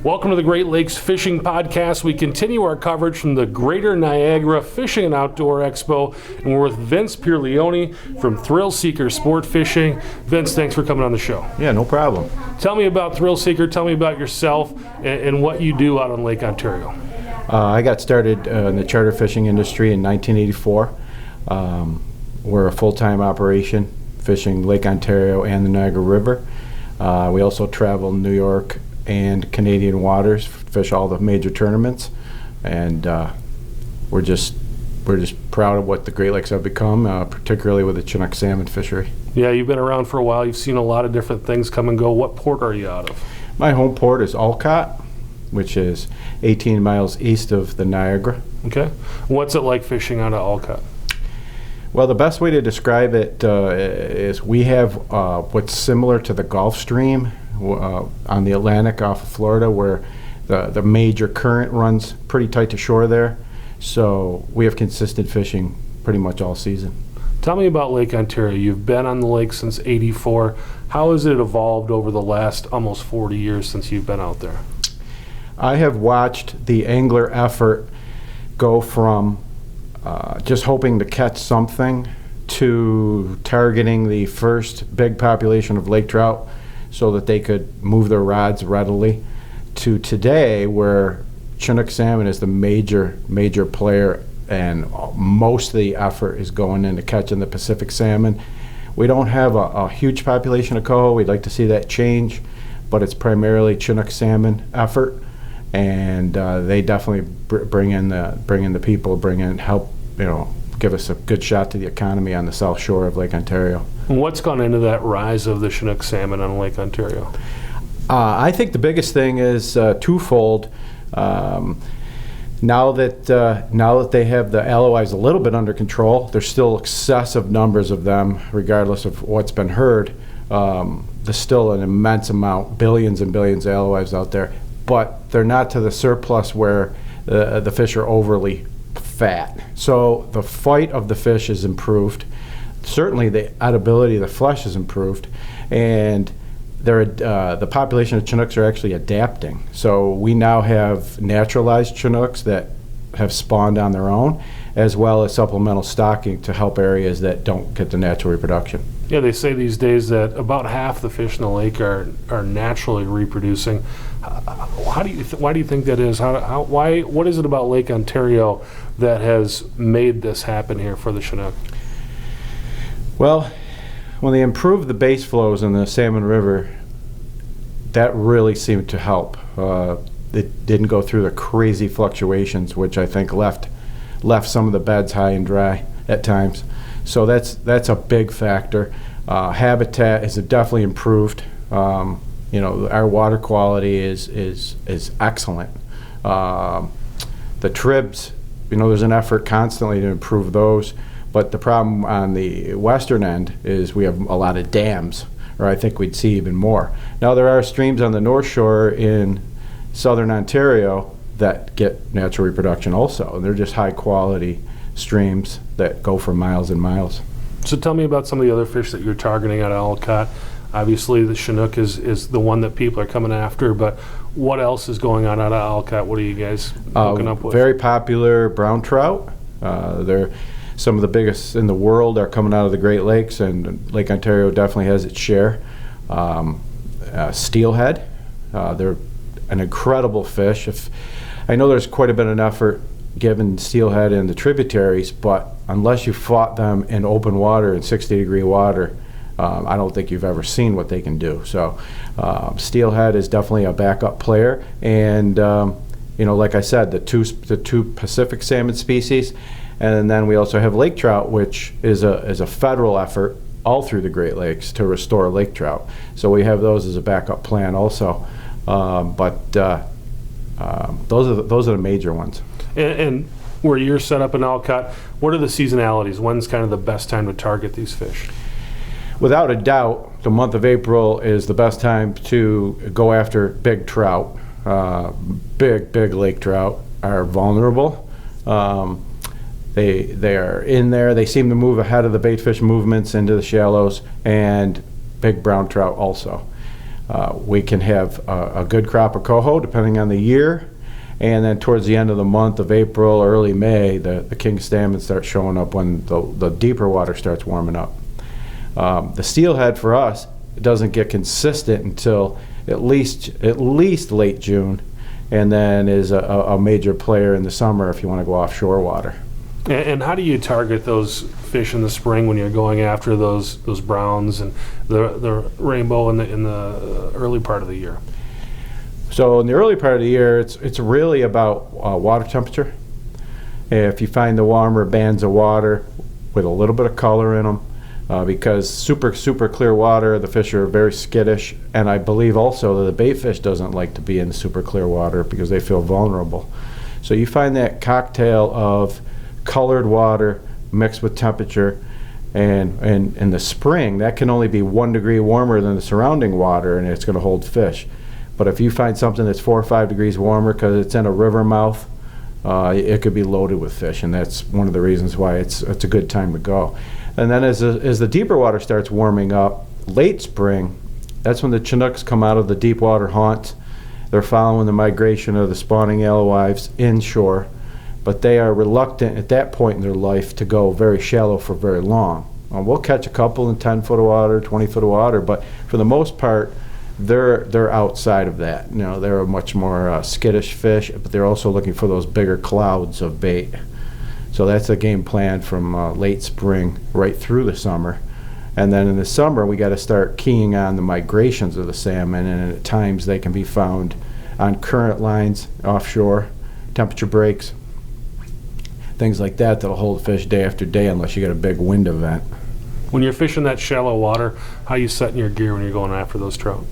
Welcome to the Great Lakes Fishing Podcast. We continue our coverage from the Greater Niagara Fishing and Outdoor Expo, and we're with Vince Pierleoni from ThrillSeeker Sport Fishing. Vince, thanks for coming on the show. Yeah, no problem. Tell me about ThrillSeeker. Tell me about yourself and what you do out on Lake Ontario. I got started in the charter fishing industry in 1984. We're a full-time operation fishing Lake Ontario and the Niagara River. We also travel New York and Canadian waters, fish all the major tournaments, and we're just proud of what the Great Lakes have become, particularly with the chinook salmon fishery. Yeah, you've been around for a while. You've seen a lot of different things come and go. What port are you out of? My home port is Olcott, which is 18 miles east of the Niagara. Okay. What's it like fishing out of Olcott? Well, the best way to describe it is we have what's similar to the Gulf Stream on the Atlantic off of Florida, where the major current runs pretty tight to shore there. So we have consistent fishing pretty much all season. Tell me about Lake Ontario. You've been on the lake since '84. How has it evolved over the last almost 40 years since you've been out there? I have watched the angler effort go from just hoping to catch something to targeting the first big population of lake trout so that they could move their rods readily, to today where chinook salmon is the major player, and most of the effort is going into catching the Pacific salmon. We don't have a huge population of coho. We'd like to see that change, but it's primarily chinook salmon effort, and they definitely bring in the people, help, give us a good shot to the economy on the south shore of Lake Ontario. What's gone into that rise of the chinook salmon on Lake Ontario? I think the biggest thing is twofold. Now that they have the alois a little bit under control, there's still excessive numbers of them, regardless of what's been heard. There's still an immense amount, billions and billions of alois out there, but they're not to the surplus where the fish are overly fat. So the fight of the fish is improved. Certainly the edibility of the flesh is improved, and the population of chinooks are actually adapting. So we now have naturalized chinooks that have spawned on their own, as well as supplemental stocking to help areas that don't get the natural reproduction. Yeah, they say these days that about half the fish in the lake are naturally reproducing. Why do you think that is? Why? What is it about Lake Ontario that has made this happen here for the chinook? Well, when they improved the base flows in the Salmon River, that really seemed to help. It didn't go through the crazy fluctuations, which I think left some of the beds high and dry at times. So that's a big factor. Habitat is definitely improved. Our water quality is excellent. The tribs, there's an effort constantly to improve those. But the problem on the western end is we have a lot of dams, or I think we'd see even more. Now there are streams on the North Shore in southern Ontario that get natural reproduction also, and they're just high quality streams that go for miles and miles. So tell me about some of the other fish that you're targeting out of Olcott. Obviously the chinook is the one that people are coming after, but what else is going on out of Olcott? What are you guys hooking up with? Very popular brown trout. They're some of the biggest in the world are coming out of the Great Lakes, and Lake Ontario definitely has its share. Steelhead, they're an incredible fish. I know there's quite a bit of effort given steelhead in the tributaries, but unless you fought them in open water in 60-degree water, I don't think you've ever seen what they can do. So steelhead is definitely a backup player, and like I said, the two Pacific salmon species. And then we also have lake trout, which is a federal effort all through the Great Lakes to restore lake trout. So we have those as a backup plan also. But those are the major ones. And where you're set up in Olcott, what are the seasonalities? When's kind of the best time to target these fish? Without a doubt, the month of April is the best time to go after big trout. Big lake trout are vulnerable. They are in there. They seem to move ahead of the baitfish movements into the shallows, and big brown trout also. We can have a good crop of coho depending on the year. And then towards the end of the month of April, early May, the king salmon start showing up when the deeper water starts warming up. The steelhead for us doesn't get consistent until at least late June, and then is a major player in the summer if you want to go offshore water. And how do you target those fish in the spring when you're going after those browns and the rainbow in the early part of the year? So in the early part of the year, it's really about water temperature. If you find the warmer bands of water with a little bit of color in them, because super clear water, the fish are very skittish, and I believe also that the bait fish doesn't like to be in super clear water because they feel vulnerable. So you find that cocktail of colored water mixed with temperature, and in the spring, that can only be 1 degree warmer than the surrounding water, and it's going to hold fish. But if you find something that's 4 or 5 degrees warmer because it's in a river mouth, it could be loaded with fish, and that's one of the reasons why it's a good time to go. And then as the deeper water starts warming up, late spring, that's when the Chinooks come out of the deep water haunts. They're following the migration of the spawning alewives inshore, but they are reluctant at that point in their life to go very shallow for very long. We'll catch a couple in 10 foot of water, 20 foot of water, but for the most part, they're outside of that. You know, they're a much more skittish fish, but they're also looking for those bigger clouds of bait. So that's a game plan from late spring right through the summer. And then in the summer, we got to start keying on the migrations of the salmon, and at times they can be found on current lines offshore, temperature breaks, things like that that'll hold fish day after day unless you get a big wind event. When you're fishing that shallow water, how are you setting your gear when you're going after those trout?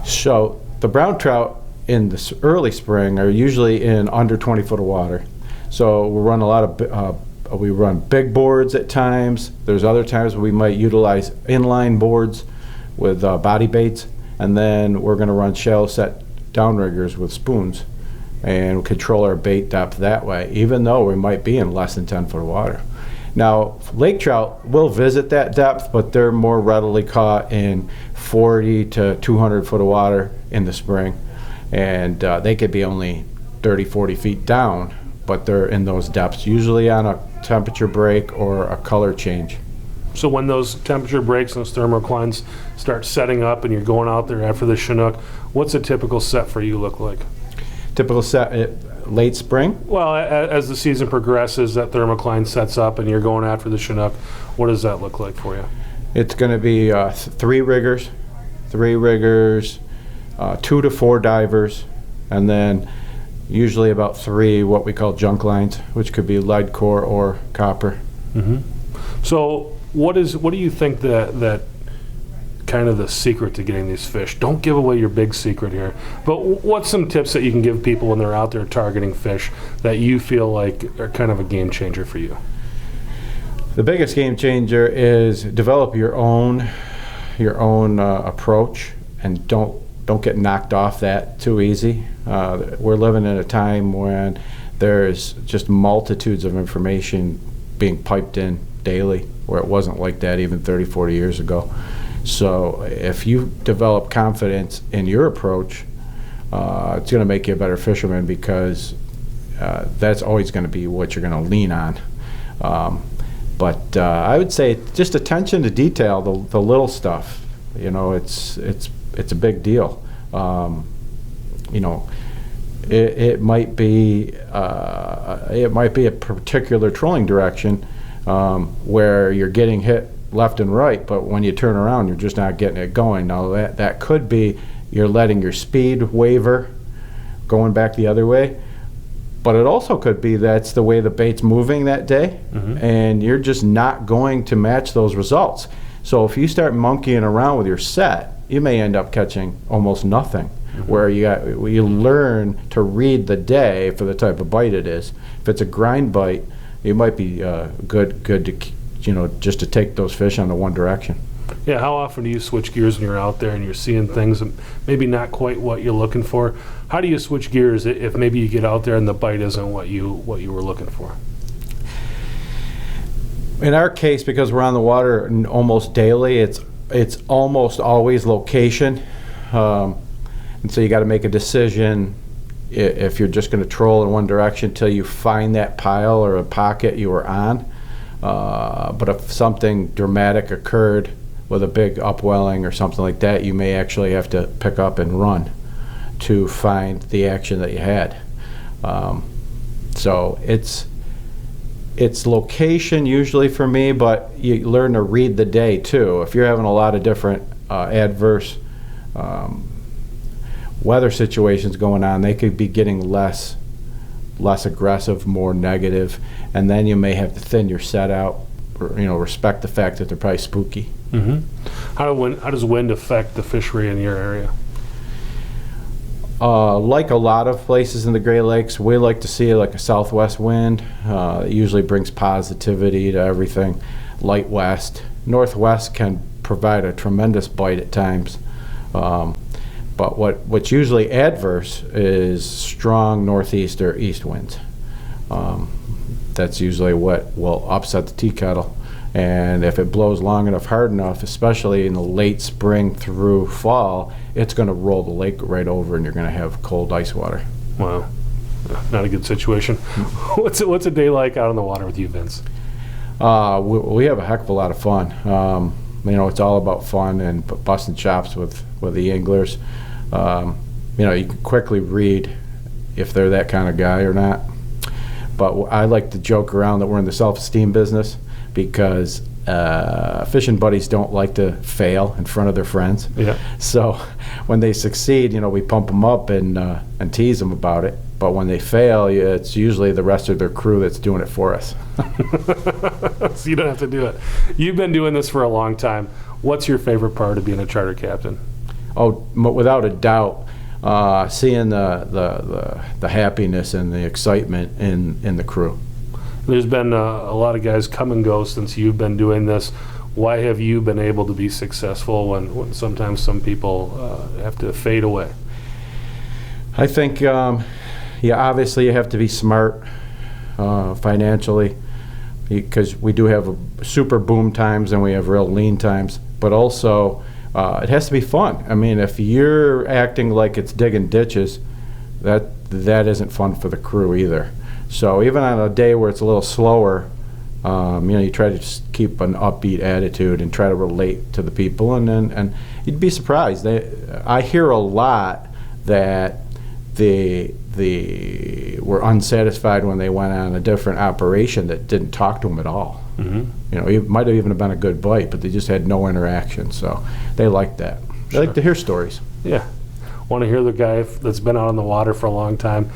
So the brown trout in the early spring are usually in under 20 foot of water. So we run a lot of we run big boards at times. There's other times we might utilize inline boards with body baits, and then we're going to run shallow set downriggers with spoons and control our bait depth that way, even though we might be in less than 10 foot of water. Now, lake trout will visit that depth, but they're more readily caught in 40 to 200 foot of water in the spring, and they could be only 30, 40 feet down, but they're in those depths, usually on a temperature break or a color change. So when those temperature breaks and those thermoclines start setting up and you're going out there after the Chinook, what's a typical set for you look like? Typical set late spring? Well, as the season progresses, that thermocline sets up and you're going after the Chinook. What does that look like for you? It's going to be three riggers, 2 to 4 divers, and then usually about 3 what we call junk lines, which could be lead core or copper. Mm-hmm. So what do you think that kind of the secret to getting these fish? Don't give away your big secret here, but what's some tips that you can give people when they're out there targeting fish that you feel like are kind of a game changer for you? The biggest game changer is develop your own approach, and don't get knocked off that too easy. We're living in a time when there's just multitudes of information being piped in daily, where it wasn't like that even 30, 40 years ago. So if you develop confidence in your approach, it's going to make you a better fisherman, because that's always going to be what you're going to lean on. But I would say just attention to detail, the little stuff. You know, it's a big deal. You know, it might be a particular trolling direction where you're getting hit left and right, but when you turn around, you're just not getting it going. Now that could be you're letting your speed waver, going back the other way, but it also could be that's the way the bait's moving that day, mm-hmm. and you're just not going to match those results. So if you start monkeying around with your set, you may end up catching almost nothing. Mm-hmm. Where you learn to read the day for the type of bite it is. If it's a grind bite, it might be good to, you know, just to take those fish on the one direction. Yeah, how often do you switch gears when you're out there and you're seeing things that maybe not quite what you're looking for? How do you switch gears if maybe you get out there and the bite isn't what you were looking for? In our case, because we're on the water almost daily, it's almost always location. And so you got to make a decision if you're just going to troll in one direction until you find that pile or a pocket you were on. But if something dramatic occurred with a big upwelling or something like that, you may actually have to pick up and run to find the action that you had. So it's location usually for me, but you learn to read the day too. If you're having a lot of different adverse weather situations going on, they could be getting less aggressive, more negative, and then you may have to thin your set out, or, respect the fact that they're probably spooky. Mm-hmm. How does wind affect the fishery in your area? Like a lot of places in the Great Lakes, we like to see like a southwest wind. It usually brings positivity to everything. Light west. Northwest can provide a tremendous bite at times. But what's usually adverse is strong northeast or east winds. That's usually what will upset the tea kettle. And if it blows long enough, hard enough, especially in the late spring through fall, it's going to roll the lake right over, and you're going to have cold ice water. Wow, not a good situation. What's a day like out on the water with you, Vince? We have a heck of a lot of fun. It's all about fun and busting chops with the anglers. You can quickly read if they're that kind of guy or not. But I like to joke around that we're in the self-esteem business, because fishing buddies don't like to fail in front of their friends. Yeah. So when they succeed, we pump them up and tease them about it. But when they fail, it's usually the rest of their crew that's doing it for us. So you don't have to do it. You've been doing this for a long time. What's your favorite part of being a charter captain? Oh, without a doubt, seeing the happiness and the excitement in the crew. There's been a lot of guys come and go since you've been doing this. Why have you been able to be successful when sometimes some people have to fade away? I think, obviously you have to be smart financially, because we do have super boom times and we have real lean times. But also, it has to be fun. I mean, if you're acting like it's digging ditches, that isn't fun for the crew either. So even on a day where it's a little slower, you try to just keep an upbeat attitude and try to relate to the people, and you'd be surprised. I hear a lot that they were unsatisfied when they went on a different operation that didn't talk to them at all. Mm-hmm. It might have even been a good bite, but they just had no interaction. So they like that. They like to hear stories. Yeah. Want to hear the guy that's been out on the water for a long time.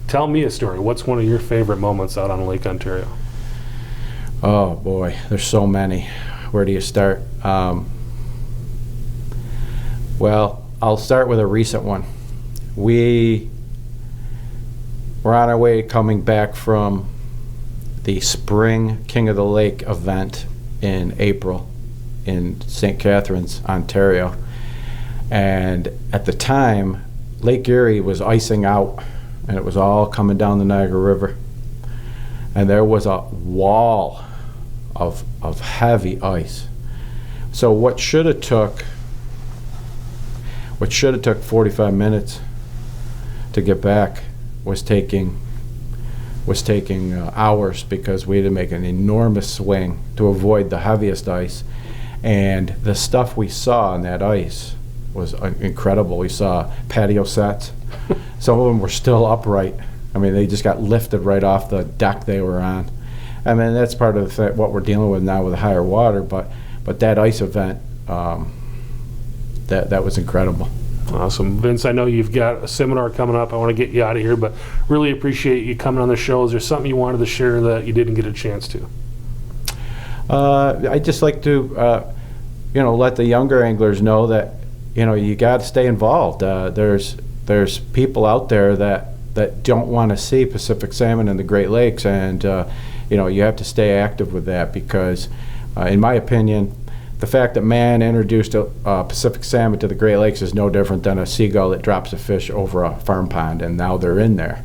Tell me a story. What's one of your favorite moments out on Lake Ontario? Oh, boy. There's so many. Where do you start? Well, I'll start with a recent one. We were on our way coming back from the Spring King of the Lake event in April in St. Catharines, Ontario. And at the time, Lake Erie was icing out, and it was all coming down the Niagara River. And there was a wall of heavy ice. So what should have took 45 minutes to get back was taking hours, because we had to make an enormous swing to avoid the heaviest ice. And the stuff we saw on that ice was incredible. We saw patio sets. Some of them were still upright. I mean, they just got lifted right off the deck they were on. I mean, that's part of what we're dealing with now with the higher water. But that ice event, that was incredible. Awesome. Vince, I know you've got a seminar coming up. I want to get you out of here, but really appreciate you coming on the show. Is there something you wanted to share that you didn't get a chance to? I'd just like to, let the younger anglers know that, you got to stay involved. There's people out there that don't want to see Pacific salmon in the Great Lakes, and you have to stay active with that, because, in my opinion, the fact that man introduced Pacific salmon to the Great Lakes is no different than a seagull that drops a fish over a farm pond, and now they're in there.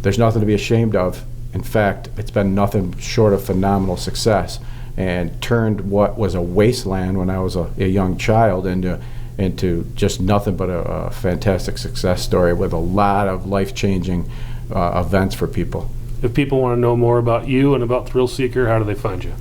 There's nothing to be ashamed of. In fact, it's been nothing short of phenomenal success, and turned what was a wasteland when I was a young child into into just nothing but a fantastic success story with a lot of life-changing events for people. If people want to know more about you and about ThrillSeeker, how do they find you?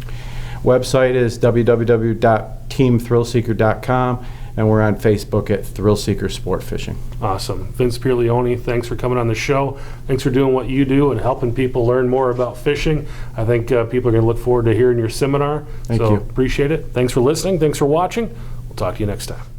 Website is www.teamthrillseeker.com, and we're on Facebook at ThrillSeeker Sport Fishing. Awesome. Vince Pierleoni, thanks for coming on the show. Thanks for doing what you do and helping people learn more about fishing. I think people are going to look forward to hearing your seminar. Thank you. Appreciate it. Thanks for listening. Thanks for watching. We'll talk to you next time.